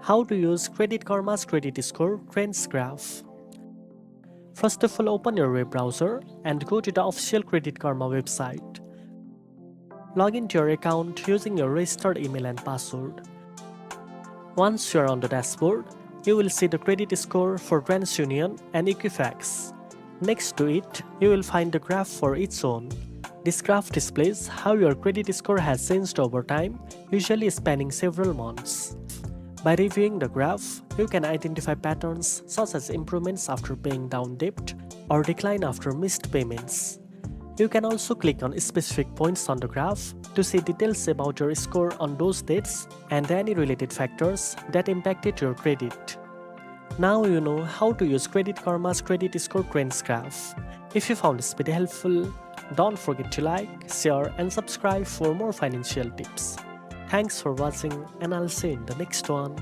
How to use Credit Karma's credit score trends graph. First of all, open your web browser and go to the official Credit Karma website. Log into your account using your registered email and password. Once you are on the dashboard, you will see the credit score for TransUnion and Equifax. Next to it, you will find the graph for each zone. This graph displays how your credit score has changed over time, usually spanning several months. By reviewing the graph, you can identify patterns such as improvements after paying down debt or decline after missed payments. You can also click on specific points on the graph to see details about your score on those dates and any related factors that impacted your credit. Now you know how to use Credit Karma's credit score trends graph. If you found this video helpful, don't forget to like, share and subscribe for more financial tips. Thanks for watching and I'll see you in the next one.